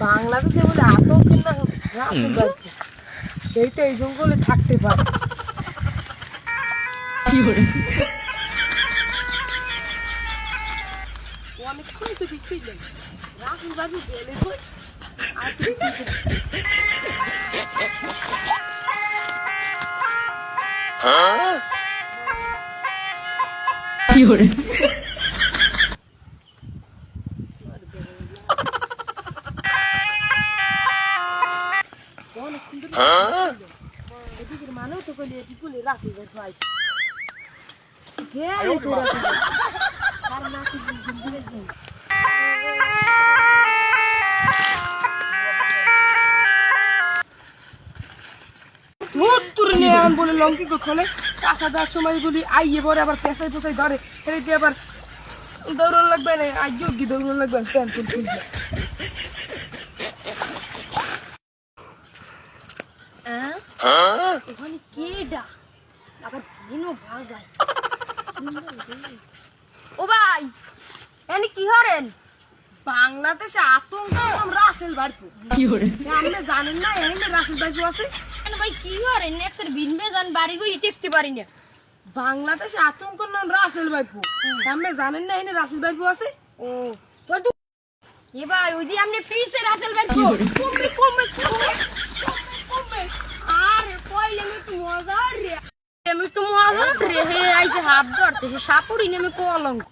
বাংলাদেশে বলে আতঙ্কের না রাসেল ভাইপো এইটা এই জঙ্গলে থাকতে পারে। অনেকক্ষণ তো পিছিয়ে যাই রাসেল ভাইপো গেলে কই আর কি করে এদিকের মানুষ তো কইলে এদিকে রাসেল ভাইপো আইছে গেলে তো রাসেল ভাইপো আর না কি দিলে যাই তুরে নিয়ে বলে লঙ্কি খোলে কাঁচা দেওয়ার সময় বলি আইয়ে পরে আবার পেঁচাই পেঁচাই ধরে এদিকে আবার দৌড়ান লাগবে না আইও কি দৌড়ান লাগবে প্যান্ট খুলছে ওখানে কেডা আবার ভিনো বাজায় ও ভাই এনে কি হরেন বাংলাদেশে আতঙ্ক রাসেল ভাইপো কি করে আপনি জানেন না এখানে রাসেল ভাইপো আছে ভাই কি হরেন নেক্সট ভিনবে জান বাড়ি গই টেকতে পারি না বাংলাদেশে আতঙ্ক নাম রাসেল ভাইপো আপনি জানেন না এখানে রাসেল ভাইপো আছে ও চল তো এ ভাই ওই দি আপনি ফিসে রাসেল ভাই কমবে কমবে কমবে আরে কইলে আমি একটু মজা রে হে আইছে হাত ধরতে সে সাপুরি নেমে কলঙ্ক